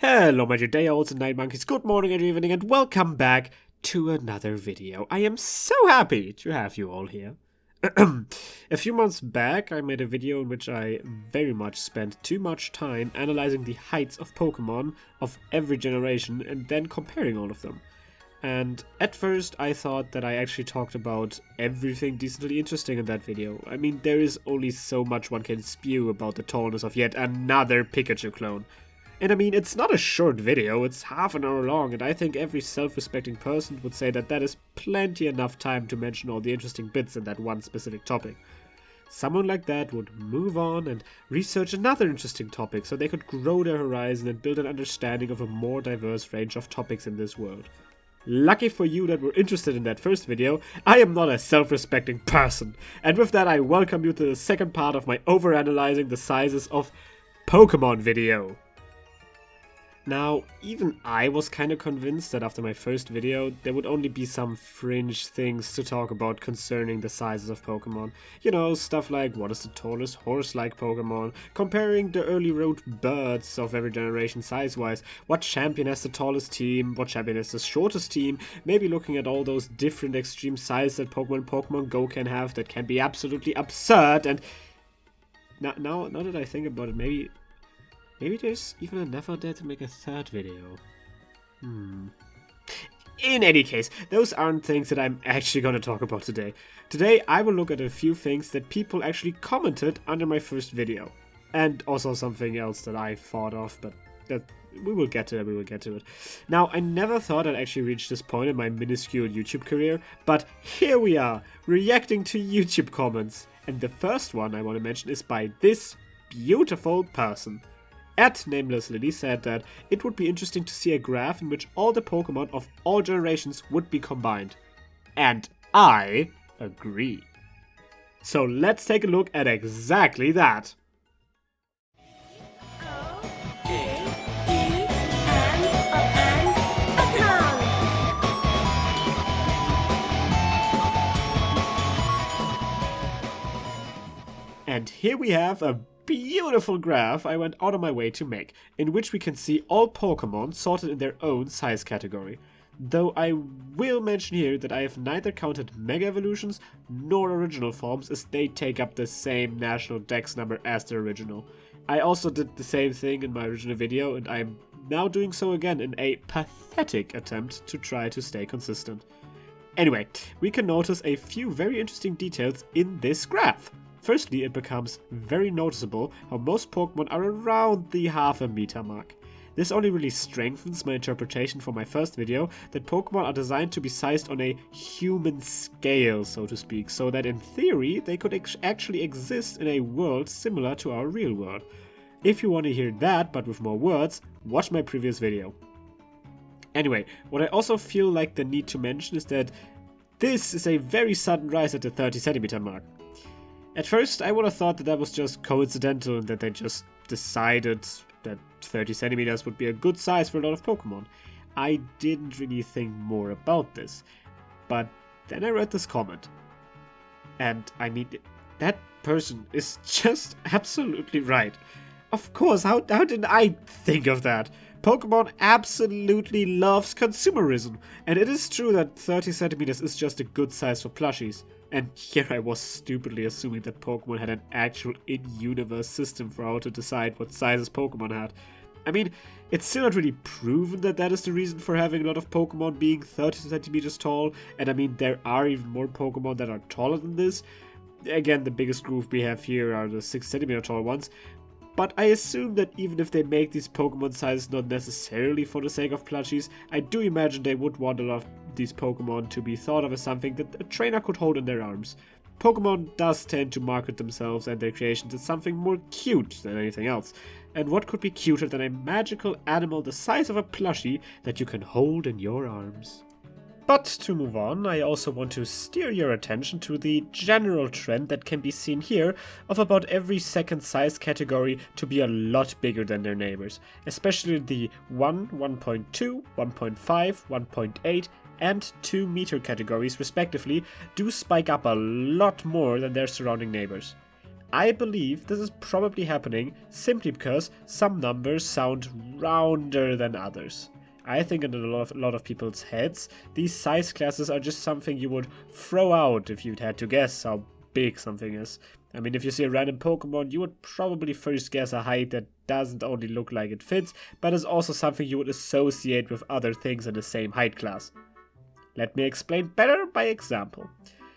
Hello my dear day olds and night monkeys, good morning and evening and welcome back to another video. I am so happy to have you all here. A few months back I made a video in which I very much spent too much time analyzing the heights of Pokemon of every generation and then comparing all of them. And at first I thought that I actually talked about everything decently interesting in that video. I mean, there is only so much one can spew about the tallness of yet another Pikachu clone. And I mean, it's not a short video, it's half an hour long, and I think every self-respecting person would say that that is plenty enough time to mention all the interesting bits in that one specific topic. Someone like that would move on and research another interesting topic so they could grow their horizon and build an understanding of a more diverse range of topics in this world. Lucky for you that were interested in that first video, I am not a self-respecting person. And with that I welcome you to the second part of my overanalyzing the sizes of Pokemon video. Now, even I was kind of convinced that after my first video, there would only be some fringe things to talk about concerning the sizes of Pokemon. You know, stuff like what is the tallest horse-like Pokemon, comparing the early road birds of every generation size-wise, what champion has the tallest team, what champion has the shortest team, maybe looking at all those different extreme sizes that Pokemon Go can have that can be absolutely absurd, and now that I think about it, maybe there's even enough out there to make a third video. In any case, those aren't things that I'm actually going to talk about today. Today, I will look at a few things that people actually commented under my first video. And also something else that I thought of, but we will get to it. Now, I never thought I'd actually reach this point in my minuscule YouTube career, but here we are, reacting to YouTube comments. And the first one I want to mention is by this beautiful person. @NamelessLily said that it would be interesting to see a graph in which all the Pokemon of all generations would be combined. And I agree. So let's take a look at exactly that. And here we have a beautiful graph I went out of my way to make, in which we can see all Pokemon sorted in their own size category. Though I will mention here that I have neither counted Mega Evolutions nor original forms, as they take up the same national dex number as the original. I also did the same thing in my original video, and I am now doing so again in a pathetic attempt to try to stay consistent. Anyway, we can notice a few very interesting details in this graph. Firstly, it becomes very noticeable how most Pokemon are around the half a meter mark. This only really strengthens my interpretation from my first video that Pokemon are designed to be sized on a human scale, so to speak, so that in theory they could actually exist in a world similar to our real world. If you want to hear that, but with more words, watch my previous video. Anyway, what I also feel like the need to mention is that this is a very sudden rise at the 30 centimeter mark. At first, I would have thought that that was just coincidental and that they just decided that 30 centimeters would be a good size for a lot of Pokemon. I didn't really think more about this. But then I read this comment. And I mean, that person is just absolutely right. Of course, how didn't I think of that? Pokemon absolutely loves consumerism. And it is true that 30 centimeters is just a good size for plushies. And here I was stupidly assuming that Pokemon had an actual in-universe system for how to decide what sizes Pokemon had. I mean, it's still not really proven that that is the reason for having a lot of Pokemon being 30 centimeters tall, and I mean, there are even more Pokemon that are taller than this. Again, the biggest group we have here are the 6 centimeter tall ones. But I assume that even if they make these Pokemon sizes not necessarily for the sake of plushies, I do imagine they would want a lot of these Pokemon to be thought of as something that a trainer could hold in their arms. Pokemon does tend to market themselves and their creations as something more cute than anything else. And what could be cuter than a magical animal the size of a plushie that you can hold in your arms? But to move on, I also want to steer your attention to the general trend that can be seen here of about every second size category to be a lot bigger than their neighbors, especially the 1, 1.2, 1.5, 1.8 and 2 meter categories respectively do spike up a lot more than their surrounding neighbors. I believe this is probably happening simply because some numbers sound rounder than others. I think in a lot of people's heads, these size classes are just something you would throw out if you'd had to guess how big something is. I mean, if you see a random Pokemon, you would probably first guess a height that doesn't only look like it fits, but is also something you would associate with other things in the same height class. Let me explain better by example.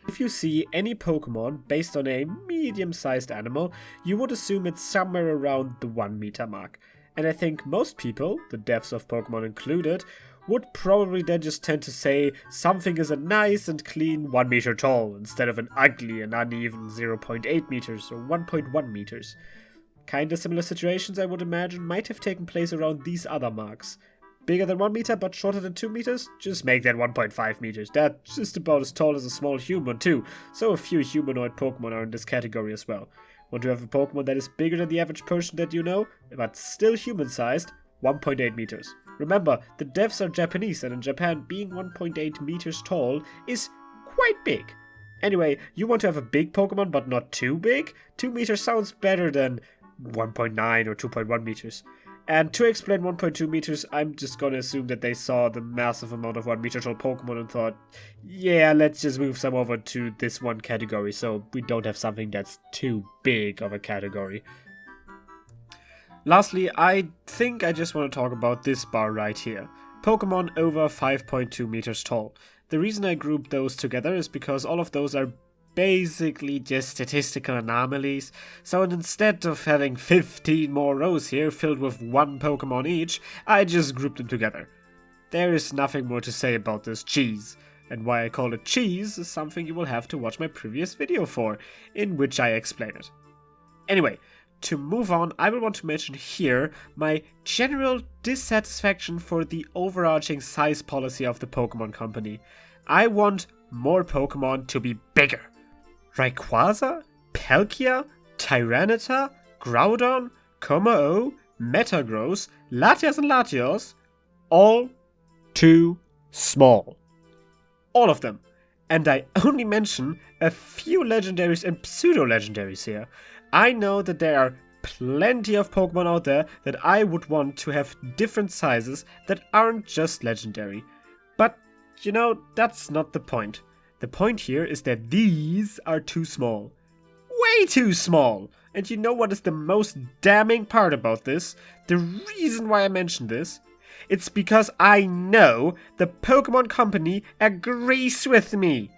If you see any Pokemon based on a medium-sized animal, you would assume it's somewhere around the 1 meter mark. And I think most people, the devs of Pokemon included, would probably then just tend to say something is a nice and clean 1 meter tall instead of an ugly and uneven 0.8 meters or 1.1 meters. Kinda similar situations, I would imagine, might have taken place around these other marks. Bigger than 1 meter but shorter than 2 meters? Just make that 1.5 meters. That's just about as tall as a small human too, so a few humanoid Pokemon are in this category as well. Want to have a Pokemon that is bigger than the average person that you know, but still human-sized? 1.8 meters. Remember, the devs are Japanese, and in Japan, being 1.8 meters tall is quite big. Anyway, you want to have a big Pokemon, but not too big? 2 meters sounds better than 1.9 or 2.1 meters. And to explain 1.2 meters, I'm just gonna assume that they saw the massive amount of 1 meter tall Pokemon and thought, yeah, let's just move some over to this one category, so we don't have something that's too big of a category. Lastly, I think I just want to talk about this bar right here. Pokemon over 5.2 meters tall. The reason I grouped those together is because all of those are basically just statistical anomalies, so instead of having 15 more rows here filled with 1 Pokemon each, I just grouped them together. There is nothing more to say about this cheese, and why I call it cheese is something you will have to watch my previous video for, in which I explain it. Anyway, to move on, I will want to mention here my general dissatisfaction for the overarching size policy of the Pokemon Company. I want more Pokemon to be bigger. Rayquaza, Palkia, Tyranitar, Groudon, Kommo-o, Metagross, Latias and Latios, all too small. All of them. And I only mention a few legendaries and pseudo-legendaries here. I know that there are plenty of Pokemon out there that I would want to have different sizes that aren't just legendary. But, you know, that's not the point. The point here is that these are too small. Way too small! And you know what is the most damning part about this? The reason why I mention this? It's because I know the Pokemon Company agrees with me.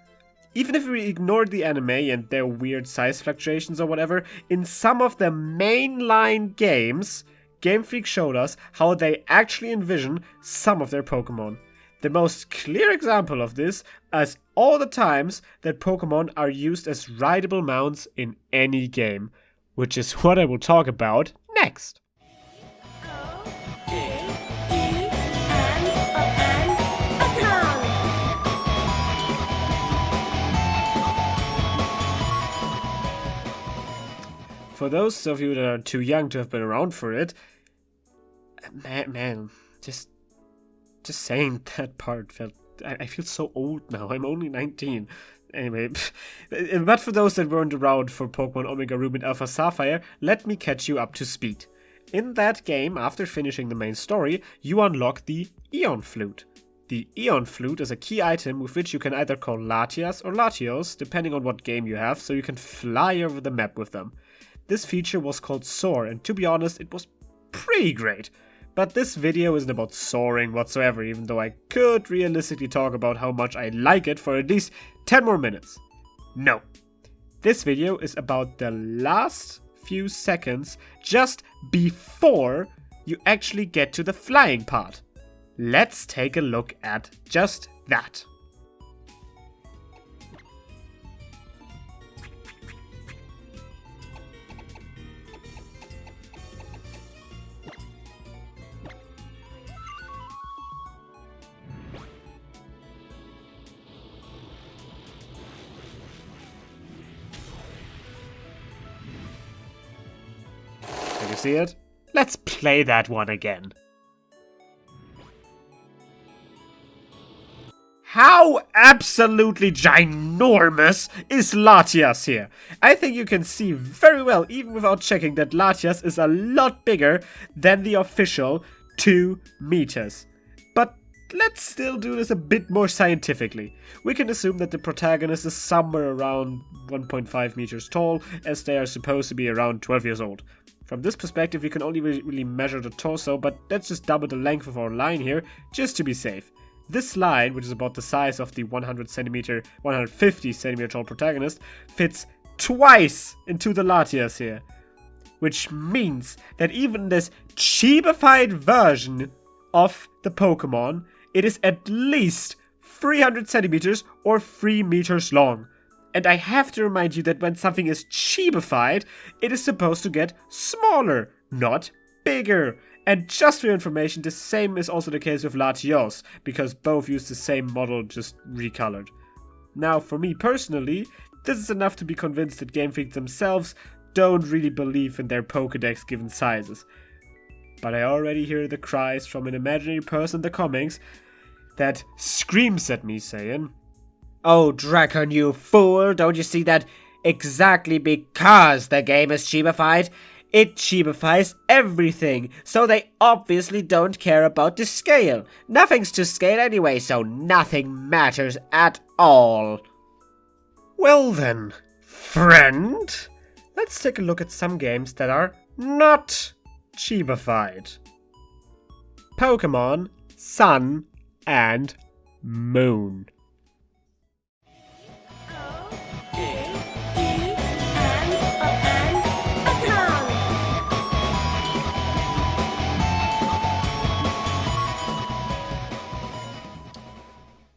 Even if we ignore the anime and their weird size fluctuations or whatever, in some of the mainline games, Game Freak showed us how they actually envision some of their Pokemon. The most clear example of this is all the times that Pokemon are used as rideable mounts in any game, which is what I will talk about next. For those of you that are too young to have been around for it, man, just saying that part felt... I feel so old now. I'm only 19. Anyway, but for those that weren't around for Pokemon Omega Ruby and Alpha Sapphire, let me catch you up to speed. In that game, after finishing the main story, you unlock the Eon Flute. The Eon Flute is a key item with which you can either call Latias or Latios, depending on what game you have, so you can fly over the map with them. This feature was called Soar, and to be honest, it was pretty great. But this video isn't about soaring whatsoever, even though I could realistically talk about how much I like it for at least 10 more minutes. No. This video is about the last few seconds just before you actually get to the flying part. Let's take a look at just that. Can you see it? Let's play that one again. How absolutely ginormous is Latias here? I think you can see very well, even without checking, that Latias is a lot bigger than the official 2 meters. But let's still do this a bit more scientifically. We can assume that the protagonist is somewhere around 1.5 meters tall, as they are supposed to be around 12 years old. From this perspective, we can only really measure the torso, but let's just double the length of our line here, just to be safe. This line, which is about the size of the 150 centimeter tall protagonist, fits twice into the Latias here. Which means that even this cheapified version of the Pokemon, it is at least 300 centimeters or 3 meters long. And I have to remind you that when something is cheapified, it is supposed to get smaller, not bigger. And just for your information, the same is also the case with Latios, because both use the same model, just recolored. Now, for me personally, this is enough to be convinced that Game Freak themselves don't really believe in their Pokédex given sizes. But I already hear the cries from an imaginary person in the comics that screams at me saying, "Oh, Dragon, you fool, don't you see that exactly because the game is cheapified, it cheapifies everything, so they obviously don't care about the scale. Nothing's to scale anyway, so nothing matters at all." Well then, friend, let's take a look at some games that are not cheapified. Pokemon Sun and Moon.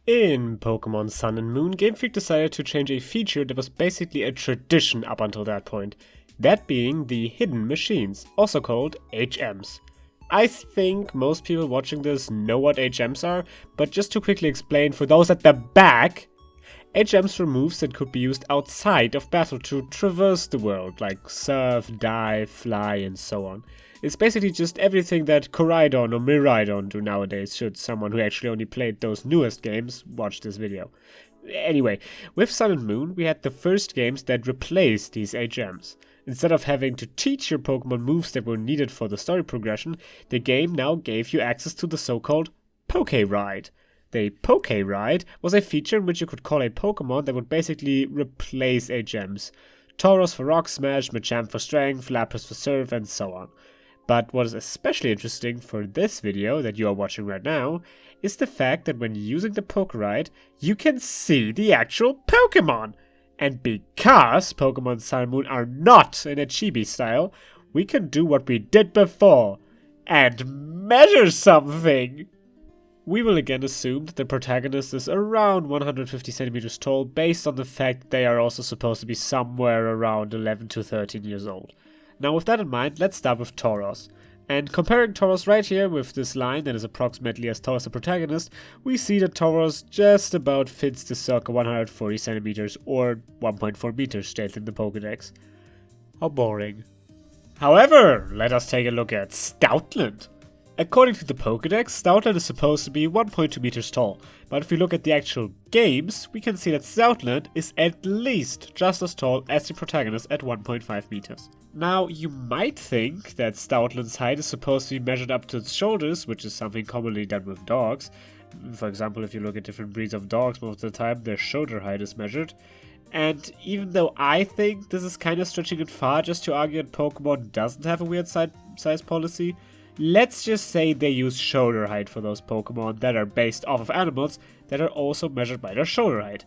In Pokemon Sun and Moon, Game Freak decided to change a feature that was basically a tradition up until that point. That being the hidden machines, also called HMs. I think most people watching this know what HMs are, but just to quickly explain for those at the back, HMs were moves that could be used outside of battle to traverse the world, like surf, dive, fly, and so on. It's basically just everything that Koraidon or Miraidon do nowadays, should someone who actually only played those newest games watch this video. Anyway, with Sun and Moon, we had the first games that replaced these HMs. Instead of having to teach your Pokemon moves that were needed for the story progression, the game now gave you access to the so-called Poke Ride. The Poke Ride was a feature in which you could call a Pokemon that would basically replace HMs. Tauros for Rock Smash, Machamp for Strength, Lapras for Surf, and so on. But what is especially interesting for this video that you are watching right now is the fact that when using the Poke Ride, you can see the actual Pokemon. And because Pokemon Sun and Moon are not in a chibi style, we can do what we did before and measure something. We will again assume that the protagonist is around 150 centimeters tall based on the fact that they are also supposed to be somewhere around 11 to 13 years old. Now with that in mind, let's start with Tauros. And comparing Tauros right here with this line that is approximately as tall as the protagonist, we see that Tauros just about fits the circa 140 centimeters or 1.4 meters stated in the Pokédex. How boring. However, let us take a look at Stoutland. According to the Pokédex, Stoutland is supposed to be 1.2 meters tall, but if we look at the actual games, we can see that Stoutland is at least just as tall as the protagonist at 1.5 meters. Now, you might think that Stoutland's height is supposed to be measured up to its shoulders, which is something commonly done with dogs. For example, if you look at different breeds of dogs, most of the time their shoulder height is measured. And even though I think this is kind of stretching it far just to argue that Pokemon doesn't have a weird size policy, let's just say they use shoulder height for those Pokemon that are based off of animals that are also measured by their shoulder height.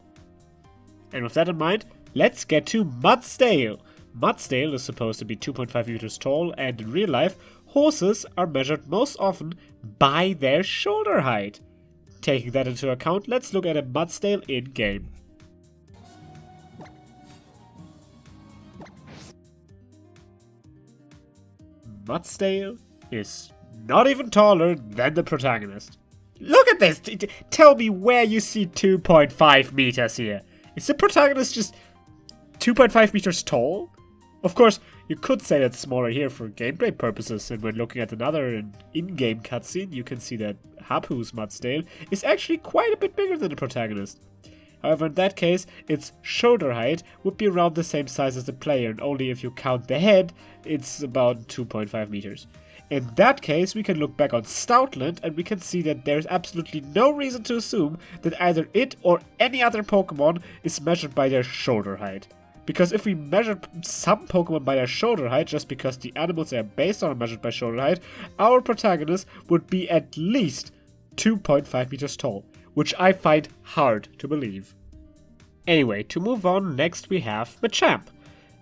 And with that in mind, let's get to Mudsdale. Mudsdale is supposed to be 2.5 meters tall, and in real life, horses are measured most often by their shoulder height. Taking that into account, let's look at a Mudsdale in-game. Mudsdale is not even taller than the protagonist. Look at this! Tell me where you see 2.5 meters here. Is the protagonist just 2.5 meters tall? Of course, You could say it's smaller here for gameplay purposes, and when looking at another in-game cutscene, you can see that Hapu's Mudsdale is actually quite a bit bigger than the protagonist. However, in that case, its shoulder height would be around the same size as the player, and only if you count the head, it's about 2.5 meters. In that case, we can look back on Stoutland, and we can see that there's absolutely no reason to assume that either it or any other Pokemon is measured by their shoulder height. Because if we measure some Pokemon by their shoulder height, just because the animals they are based on are measured by shoulder height, our protagonist would be at least 2.5 meters tall, which I find hard to believe. Anyway, to move on, next we have Machamp.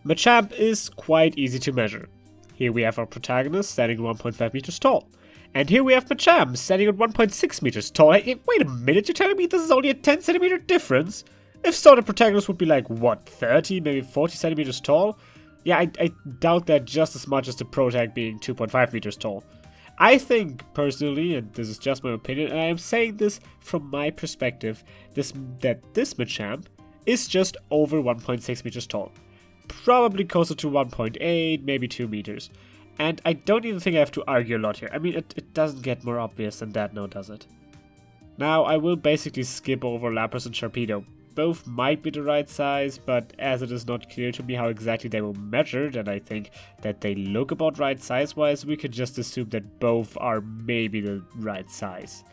Machamp is quite easy to measure. Here we have our protagonist standing at 1.5 meters tall. And here we have Machamp standing at 1.6 meters tall. Hey, wait a minute, you're telling me this is only a 10 centimeter difference? If so, the protagonist would be like, what, 30, maybe 40 centimeters tall? Yeah, I doubt that just as much as the protag being 2.5 meters tall. I think, personally, and this is just my opinion, and I am saying this from my perspective, that this Machamp is just over 1.6 meters tall. Probably closer to 1.8, maybe 2 meters. And I don't even think I have to argue a lot here. I mean, it doesn't get more obvious than that, no, does it? Now, I will basically skip over Lapras and Sharpedo. Both might be the right size, but as it is not clear to me how exactly they were measured, and I think that they look about right size-wise, we could just assume that both are maybe the right size.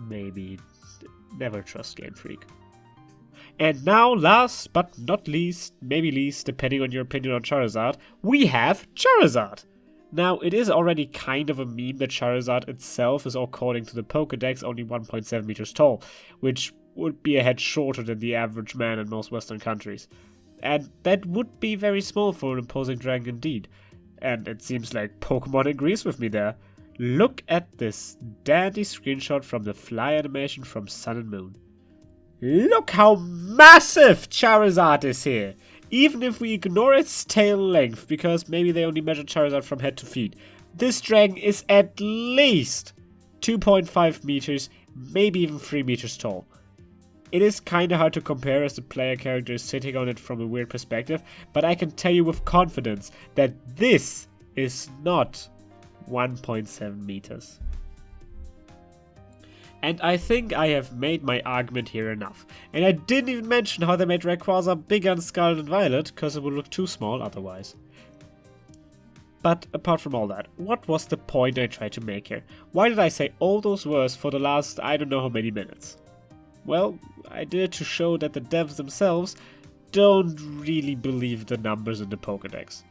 Maybe. Never trust Game Freak. And now, last but not least, maybe least, depending on your opinion on Charizard, we have Charizard! Now, it is already kind of a meme that Charizard itself is, according to the Pokédex, only 1.7 meters tall, which would be a head shorter than the average man in most Western countries. And that would be very small for an imposing dragon indeed. And it seems like Pokemon agrees with me there. Look at this dandy screenshot from the fly animation from Sun and Moon. Look how massive Charizard is here! Even if we ignore its tail length, because maybe they only measure Charizard from head to feet, this dragon is at least 2.5 meters, maybe even 3 meters tall. It is kinda hard to compare as the player character is sitting on it from a weird perspective, but I can tell you with confidence that this is not 1.7 meters. And I think I have made my argument here enough. And I didn't even mention how they made Rayquaza bigger in Scarlet and Violet, because it would look too small otherwise. But apart from all that, what was the point I tried to make here? Why did I say all those words for the last I don't know how many minutes? Well, I did it to show that the devs themselves don't really believe the numbers in the Pokédex.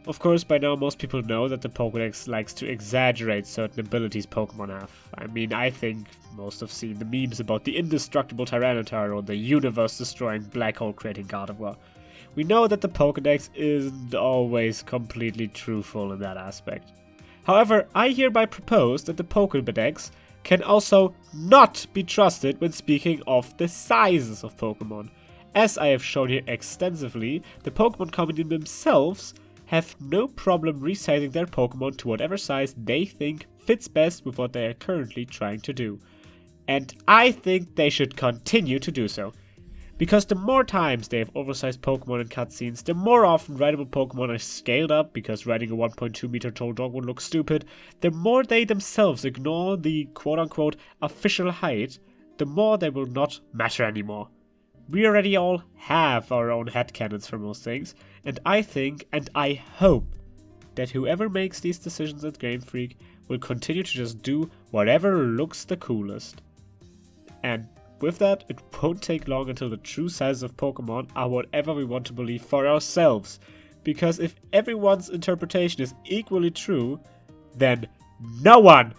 Of course, by now most people know that the Pokédex likes to exaggerate certain abilities Pokemon have. I mean, I think most have seen the memes about the indestructible Tyranitar or the universe-destroying black hole-creating Gardevoir. We know that the Pokédex isn't always completely truthful in that aspect. However, I hereby propose that the Pokédex can also not be trusted when speaking of the sizes of Pokemon. As I have shown here extensively, the Pokemon community themselves have no problem resizing their Pokemon to whatever size they think fits best with what they are currently trying to do. And I think they should continue to do so. Because the more times they have oversized Pokemon in cutscenes, the more often rideable Pokemon are scaled up, because riding a 1.2 meter tall dog would look stupid, the more they themselves ignore the quote-unquote official height, the more they will not matter anymore. We already all have our own headcanons for most things, and I think, and I hope, that whoever makes these decisions at Game Freak will continue to just do whatever looks the coolest. And with that, it won't take long until the true sizes of Pokemon are whatever we want to believe for ourselves, because if everyone's interpretation is equally true, then no one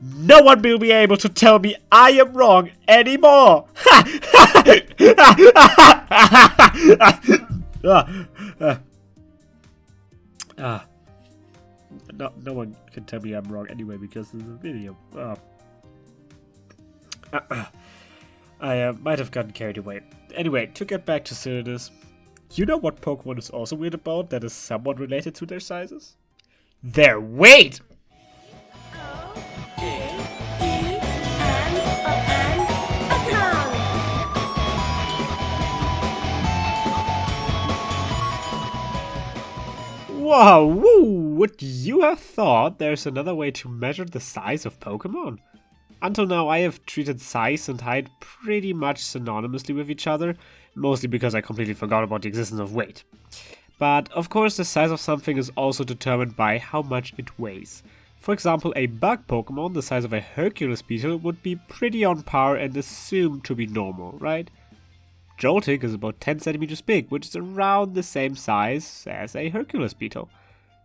will be able to tell me I am wrong anymore! No one can tell me I'm wrong anyway because there's a video. I might have gotten carried away. Anyway, to get back to silliness, you know what Pokemon is also weird about that is somewhat related to their sizes? Their weight! Wow, woo, would you have thought there's another way to measure the size of Pokemon? Until now, I have treated size and height pretty much synonymously with each other, mostly because I completely forgot about the existence of weight. But of course, the size of something is also determined by how much it weighs. For example, a bug Pokemon the size of a Hercules beetle would be pretty on par and assumed to be normal, right? Joltik is about 10 centimeters big, which is around the same size as a Hercules beetle.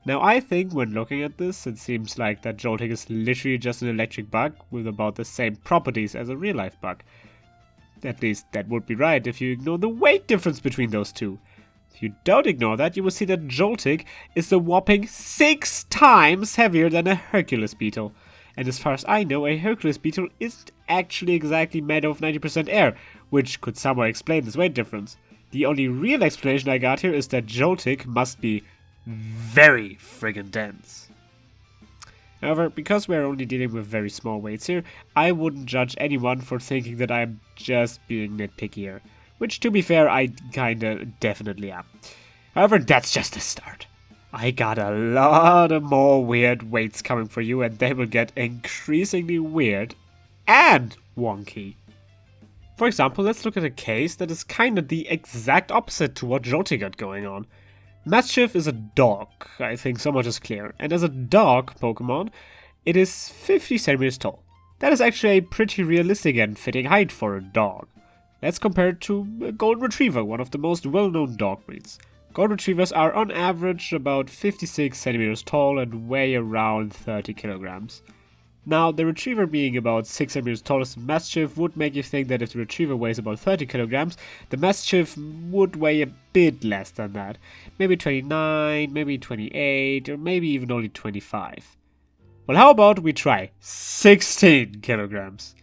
Now I think when looking at this, it seems like that Joltik is literally just an electric bug with about the same properties as a real-life bug. At least that would be right if you ignore the weight difference between those two. If you don't ignore that, you will see that Joltik is a whopping 6 times heavier than a Hercules beetle. And as far as I know, a Hercules beetle isn't actually exactly made of 90% air, which could somewhat explain this weight difference. The only real explanation I got here is that Joltik must be very friggin' dense. However, because we're only dealing with very small weights here, I wouldn't judge anyone for thinking that I'm just being nitpicky here. Which, to be fair, I kinda definitely am. However, that's just the start. I got a lot of more weird weights coming for you, and they will get increasingly weird and wonky. For example, let's look at a case that is kinda the exact opposite to what Joltik got going on. Mischief is a dog, I think so much is clear, and as a dog Pokemon, it is 50 centimeters tall. That is actually a pretty realistic and fitting height for a dog. Let's compare it to a Golden Retriever, one of the most well-known dog breeds. Golden Retrievers are on average about 56 centimeters tall and weigh around 30 kilograms. Now, the Retriever being about 6 centimeters taller than Mastiff would make you think that if the Retriever weighs about 30 kilograms, the Mastiff would weigh a bit less than that. Maybe 29, maybe 28, or maybe even only 25. Well, how about we try 16 kilograms?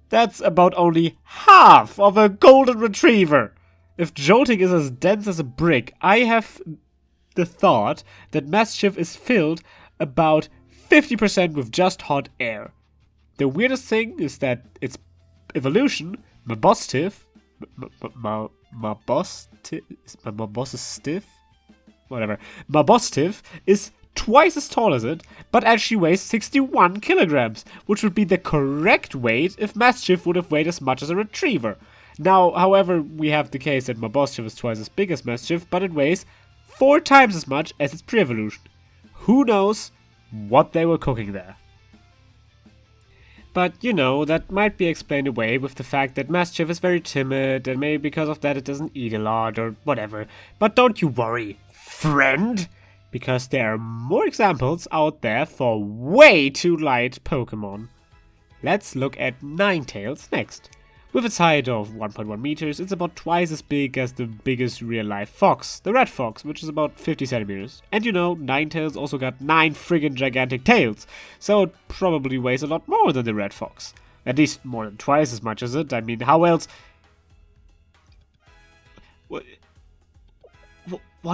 That's about only half of a Golden Retriever! If Joltik is as dense as a brick, I have the thought that Mastiff is filled about 50% with just hot air. The weirdest thing is that its evolution, Mabosstiff, Mabosstiff is twice as tall as it, but actually weighs 61 kilograms, which would be the correct weight if Mastiff would have weighed as much as a Retriever. Now, however, we have the case that Mabosstiff is twice as big as Mastiff, but it weighs 4 times as much as its pre-evolution. Who knows what they were cooking there? But, you know, that might be explained away with the fact that Mastiff is very timid, and maybe because of that it doesn't eat a lot, or whatever. But don't you worry, friend! Because there are more examples out there for way too light Pokemon. Let's look at Ninetales next. With its height of 1.1 meters, it's about twice as big as the biggest real-life fox, the red fox, which is about 50 centimeters. And you know, Ninetales also got 9 friggin' gigantic tails, so it probably weighs a lot more than the red fox. At least more than twice as much as it. I mean, how else? What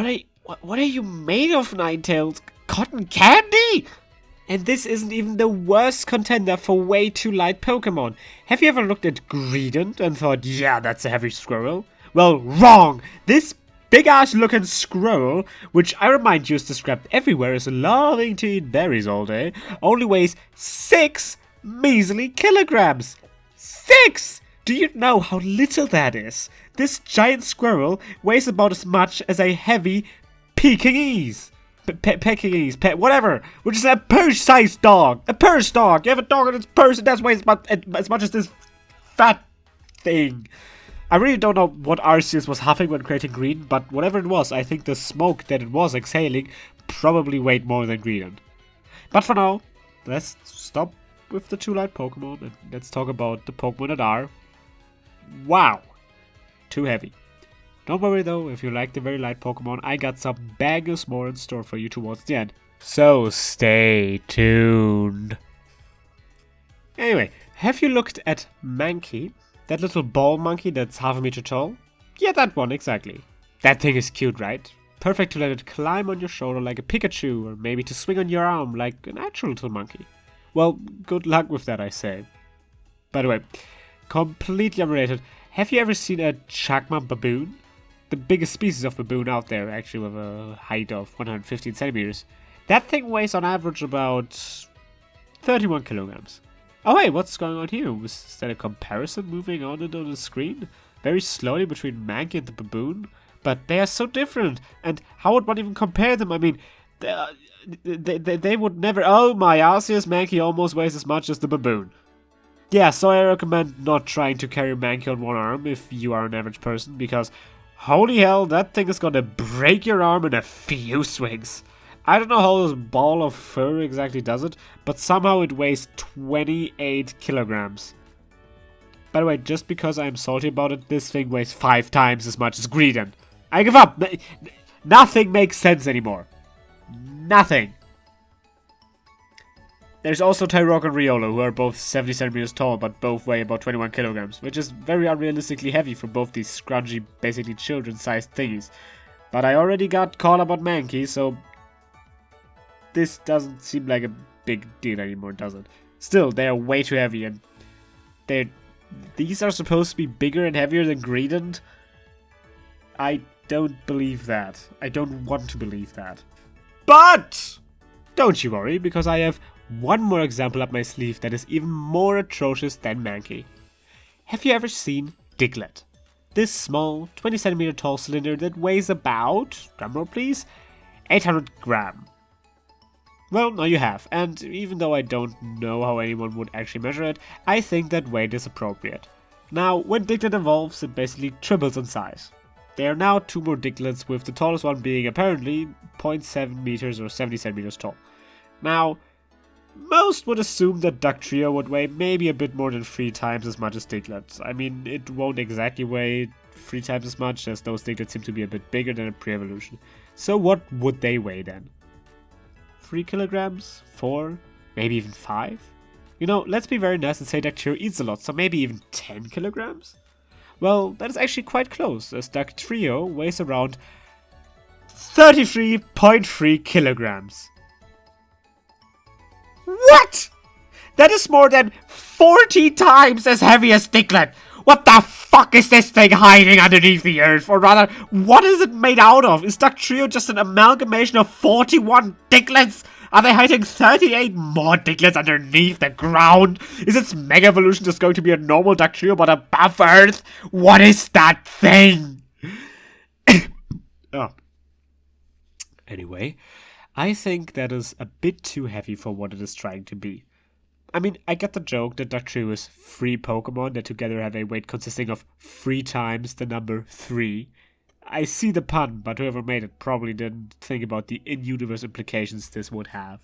are you made of, Ninetales? Cotton candy? And this isn't even the worst contender for way too light Pokemon. Have you ever looked at Greedent and thought, yeah, that's a heavy squirrel? Well, wrong! This big-ass looking squirrel, which I remind you is described everywhere as loving to eat berries all day, only weighs 6 measly kilograms. 6! Do you know how little that is? This giant squirrel weighs about as much as a heavy Pekingese. Pekingese, whatever, which is a purse-sized dog. A purse dog. You have a dog in its purse, and that's weighs as much as this fat thing. I really don't know what Arceus was huffing when creating Green, but whatever it was, I think the smoke that it was exhaling probably weighed more than Greedent. But for now, let's stop with the too light Pokemon, and let's talk about the Pokemon that are, wow, too heavy. Don't worry though, if you like the very light Pokemon, I got some bangers more in store for you towards the end. So stay tuned. Anyway, have you looked at Mankey? That little ball monkey that's half a meter tall? Yeah, that one, exactly. That thing is cute, right? Perfect to let it climb on your shoulder like a Pikachu, or maybe to swing on your arm like an actual little monkey. Well, good luck with that, I say. By the way, completely unrelated, have you ever seen a Chakma baboon? the biggest species of baboon out there, actually, with a height of 115 centimeters. That thing weighs on average about 31 kilograms. Oh hey, what's going on here? Was that a comparison moving on into the screen? Very slowly between Mankey and the baboon? But they are so different, and how would one even compare them? I mean, they would never... Oh my Arceus, Mankey almost weighs as much as the baboon. Yeah, so I recommend not trying to carry Mankey on one arm if you are an average person, because holy hell, that thing is gonna break your arm in a few swings. I don't know how this ball of fur exactly does it, but somehow it weighs 28 kilograms. By the way, just because I'm salty about it, this thing weighs 5 times as much as Greedent. I give up! Nothing makes sense anymore. Nothing. There's also Tyrogue and Riolo, who are both 70 centimeters tall, but both weigh about 21 kilograms, which is very unrealistically heavy for both these scrungy, basically children-sized thingies. But I already got caught about Mankey, so this doesn't seem like a big deal anymore, does it? Still, they are way too heavy, and these are supposed to be bigger and heavier than Greedent? I don't believe that. I don't want to believe that. But don't you worry, because I have one more example up my sleeve that is even more atrocious than Mankey. Have you ever seen Diglett? This small, 20 centimeter tall cylinder that weighs about, drumroll please, 800 grams. Well, now you have, and even though I don't know how anyone would actually measure it, I think that weight is appropriate. Now, when Diglett evolves, it basically triples in size. There are now 2 more Digletts, with the tallest one being apparently 0.7 meters or 70 centimeters tall. Now, most would assume that Ductrio would weigh maybe a bit more than 3 times as much as Diglett. I mean, it won't exactly weigh 3 times as much, as those Digletts seem to be a bit bigger than in pre-evolution. So what would they weigh then? 3 kilograms? 4? Maybe even 5? You know, let's be very nice and say Ductrio eats a lot, so maybe even 10 kilograms? Well, that is actually quite close, as Ductrio weighs around 33.3 kilograms. What? That is more than 40 times as heavy as Diglett. What the fuck is this thing hiding underneath the earth? Or rather, what is it made out of? Is Ductrio just an amalgamation of 41 Digletts? Are they hiding 38 more Digletts underneath the ground? Is its Mega Evolution just going to be a normal Ductrio but above Earth? What is that thing? Oh. Anyway, I think that is a bit too heavy for what it is trying to be. I mean, I get the joke that Ductrio is 3 Pokemon that together have a weight consisting of 3 times the number 3. I see the pun, but whoever made it probably didn't think about the in-universe implications this would have.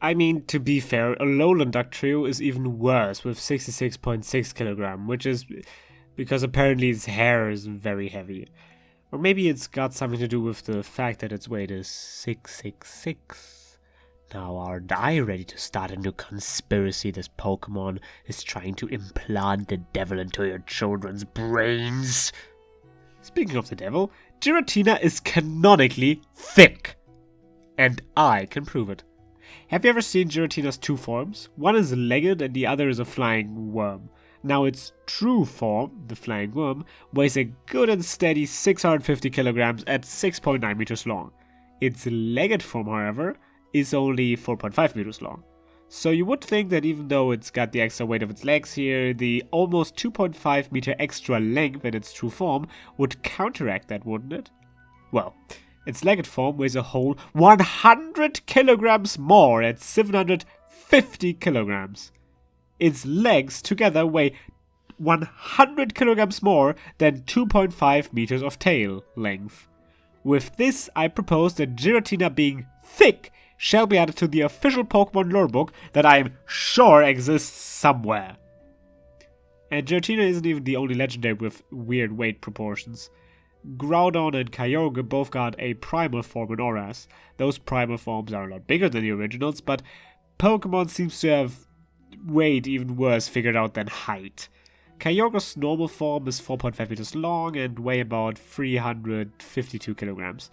I mean, to be fair, a lowland Ductrio is even worse with 66.6 kilograms, which is because apparently its hair is very heavy. Or maybe it's got something to do with the fact that its weight is 666. Now, aren't I ready to start a new conspiracy this Pokemon is trying to implant the devil into your children's brains? Speaking of the devil, Giratina is canonically thick. And I can prove it. Have you ever seen Giratina's 2 forms? One is legged and the other is a flying worm. Now its true form, the flying worm, weighs a good and steady 650 kilograms at 6.9 meters long. Its legged form, however, is only 4.5 meters long. So you would think that even though it's got the extra weight of its legs here, the almost 2.5 meter extra length in its true form would counteract that, wouldn't it? Well, its legged form weighs a whole 100 kilograms more at 750 kilograms. Its legs together weigh 100 kilograms more than 2.5 meters of tail length. With this, I propose that Giratina being thick shall be added to the official Pokemon lore book that I am sure exists somewhere. And Giratina isn't even the only legendary with weird weight proportions. Groudon and Kyogre both got a primal form in Auras. Those primal forms are a lot bigger than the originals, but Pokemon seems to have weight even worse figured out than height. Kyogre's normal form is 4.5 meters long and weigh about 352 kilograms.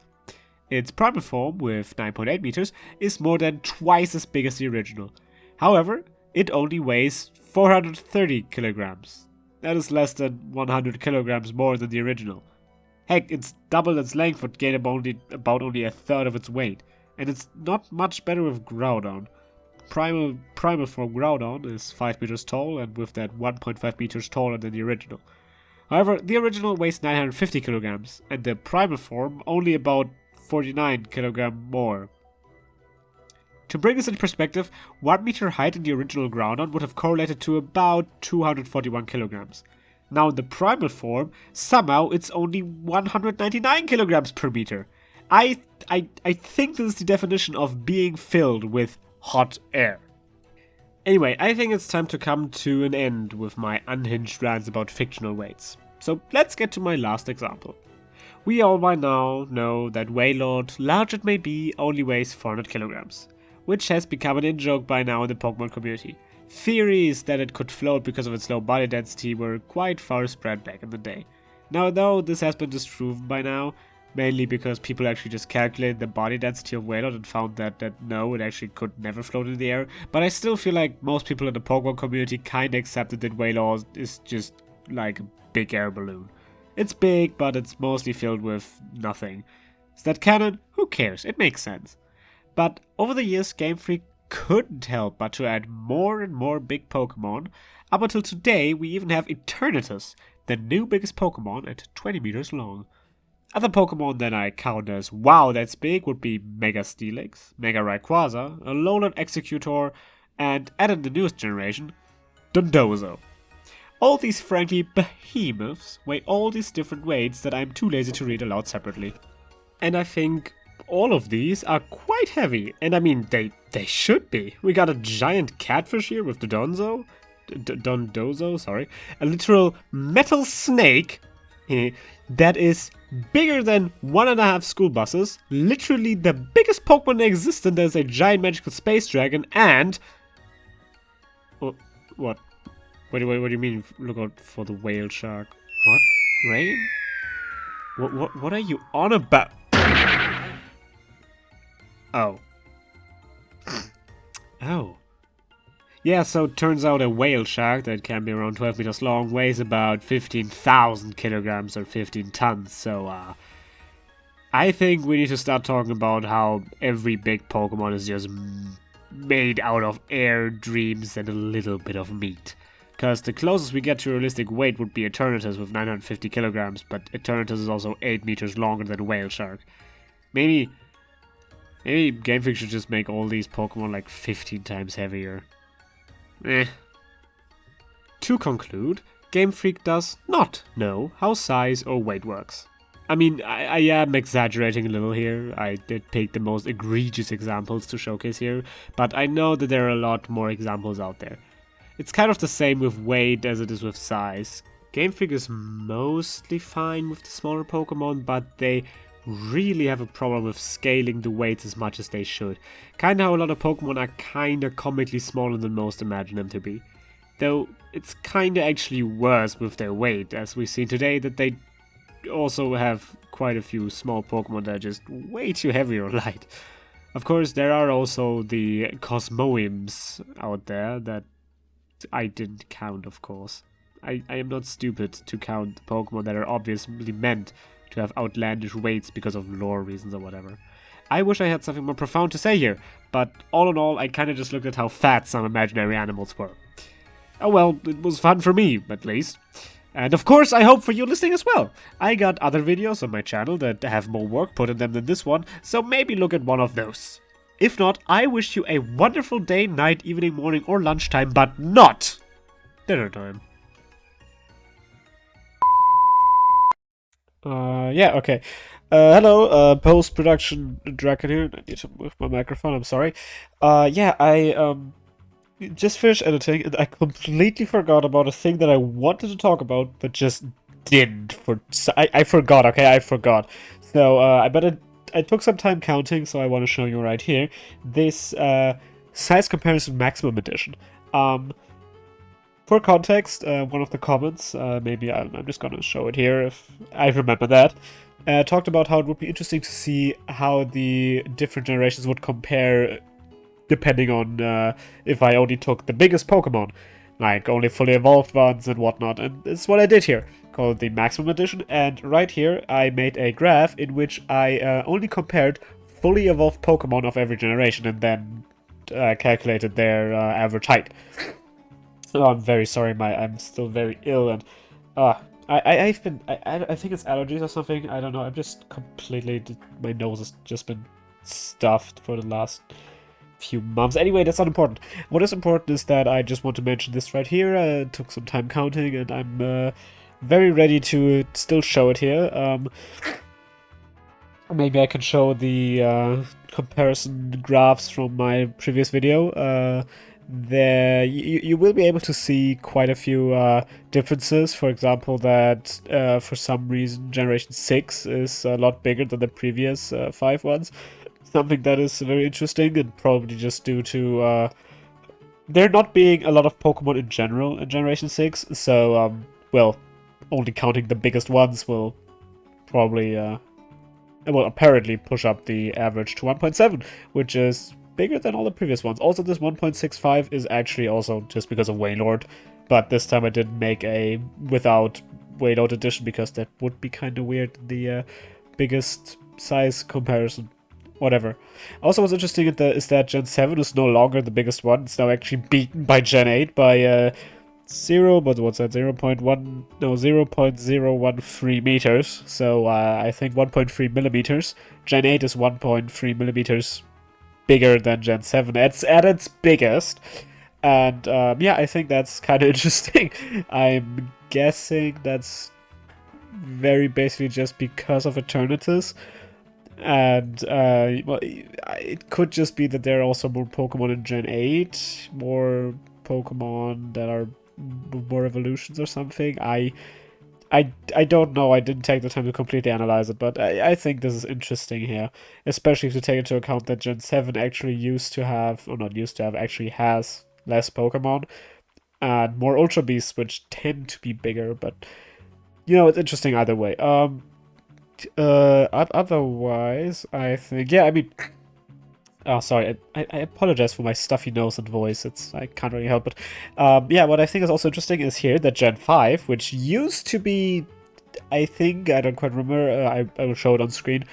Its primal form, with 9.8 meters, is more than twice as big as the original. However, it only weighs 430 kilograms. That is less than 100 kilograms more than the original. Heck, it's double its length but gained about only a third of its weight. And it's not much better with Groudon. Primal form Groudon is 5 meters tall, and with that 1.5 meters taller than the original. However, the original weighs 950 kilograms, and the primal form only about 49 kilograms more. To bring this into perspective, 1 meter height in the original Groudon would have correlated to about 241 kilograms. Now in the primal form, somehow it's only 199 kilograms per meter. I think this is the definition of being filled with hot air. Anyway, I think it's time to come to an end with my unhinged rants about fictional weights. So let's get to my last example. We all by now know that Wailord, large it may be, only weighs 400 kilograms, which has become an in-joke by now in the Pokemon community. Theories that it could float because of its low body density were quite far spread back in the day. Now though, this has been disproven by now, mainly because people actually just calculated the body density of Wailord and found that no, it actually could never float in the air. But I still feel like most people in the Pokemon community kinda accepted that Wailord is just like a big air balloon. It's big, but it's mostly filled with nothing. Is that canon? Who cares? It makes sense. But over the years, Game Freak couldn't help but to add more and more big Pokemon. Up until today, we even have Eternatus, the new biggest Pokemon at 20 meters long. Other Pokemon that I count as wow that's big would be Mega Steelix, Mega Rayquaza, Alolan Executor, and added the newest generation, Dondozo. All these frankly behemoths weigh all these different weights that I'm too lazy to read aloud separately. And I think all of these are quite heavy, and I mean they should be. We got a giant catfish here with the Dondozo, sorry, a literal metal snake that is bigger than 1.5 school buses, literally the biggest Pokemon in existence. There's a giant magical space dragon, and what do you mean? Look out for the whale shark. What? Rain? What are you on about? Oh. Oh. Yeah, so it turns out a whale shark that can be around 12 meters long weighs about 15,000 kilograms or 15 tons, so I think we need to start talking about how every big Pokemon is just made out of air, dreams, and a little bit of meat. Because the closest we get to realistic weight would be Eternatus with 950 kilograms, but Eternatus is also 8 meters longer than a whale shark. Maybe Game Freak should just make all these Pokemon like 15 times heavier. To conclude, Game Freak does not know how size or weight works. I mean, I am exaggerating a little here. I did pick the most egregious examples to showcase here, but I know that there are a lot more examples out there. It's kind of the same with weight as it is with size. Game Freak is mostly fine with the smaller Pokemon, but they really have a problem with scaling the weights as much as they should. Kinda how a lot of Pokemon are kinda comically smaller than most imagine them to be. Though it's kinda actually worse with their weight, as we've seen today that they also have quite a few small Pokemon that are just way too heavy or light. Of course, there are also the Cosmoems out there that I didn't count, of course. I am not stupid to count the Pokemon that are obviously meant to have outlandish weights because of lore reasons or whatever. I wish I had something more profound to say here, but all in all, I kinda just looked at how fat some imaginary animals were. Oh well, it was fun for me, at least. And of course, I hope for you listening as well. I got other videos on my channel that have more work put in them than this one, so maybe look at one of those. If not, I wish you a wonderful day, night, evening, morning, or lunchtime, but not dinner time. Yeah, okay. Hello, post-production Draken here. I need to move my microphone, I'm sorry. Yeah, I, just finished editing, and I completely forgot about a thing that I wanted to talk about, but just didn't. I forgot, okay? I forgot. So, I took some time counting, so I want to show you right here. This, Size Comparison Maximum Edition. For context, one of the comments, maybe I'm just gonna show it here if I remember that, talked about how it would be interesting to see how the different generations would compare depending on if I only took the biggest Pokemon. like only fully evolved ones and whatnot, and it's what I did here, called the maximum edition. And right here I made a graph in which I only compared fully evolved Pokemon of every generation and then calculated their average height. So I'm very sorry, I'm still very ill, and I've been I think it's allergies or something. I don't know. I'm just completely, my nose has just been stuffed for the last few months. Anyway, that's not important. What is important is that I just want to mention this right here. Took some time counting, and I'm very ready to still show it here. Maybe I can show the comparison graphs from my previous video. There, you will be able to see quite a few differences. For example, that for some reason Generation 6 is a lot bigger than the previous 5 ones. Something that is very interesting, and probably just due to there not being a lot of Pokemon in general in Generation 6. So, well, only counting the biggest ones will probably, well, apparently push up the average to 1.7, which is bigger than all the previous ones. Also, this 1.65 is actually also just because of Wailord, but this time I didn't make a without Wailord edition because that would be kind of weird, the biggest size comparison. Whatever. Also, what's interesting is that Gen 7 is no longer the biggest one. It's now actually beaten by Gen 8 by 0, but what's that, 0.1, no, 0.013 meters, so I think 1.3 millimeters. Gen 8 is 1.3 millimeters bigger than Gen 7 at its biggest, and yeah, I think that's kind of interesting. I'm guessing that's very basically just because of Eternatus, and well, it could just be that there are also more Pokemon in Gen 8, more Pokemon that are more evolutions or something. I don't know. I didn't take the time to completely analyze it, but I think this is interesting here, especially if you take into account that Gen 7 actually used to have, or not used to have, actually has less Pokemon and more Ultra Beasts, which tend to be bigger, but you know, it's interesting either way. Otherwise, I think, yeah, I mean, oh, sorry, I apologize for my stuffy nose and voice, I can't really help it. Yeah, what I think is also interesting is here that Gen 5, which used to be, I think, I don't quite remember, I will show it on screen.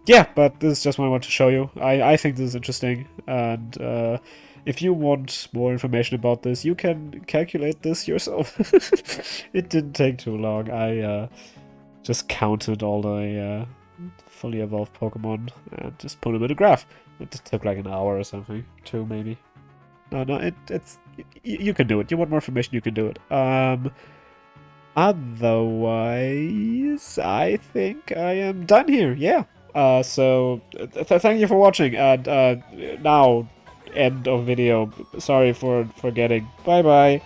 Yeah, but this is just what I want to show you. I think this is interesting, and if you want more information about this, you can calculate this yourself. It didn't take too long. I just counted all the fully evolved Pokemon and just put them in a graph. It just took like an hour or something, 2 maybe. No, it's you can do it. You want more information, you can do it. Otherwise, I think I am done here. Yeah. So thank you for watching, and now end of video. Sorry for forgetting. Bye bye.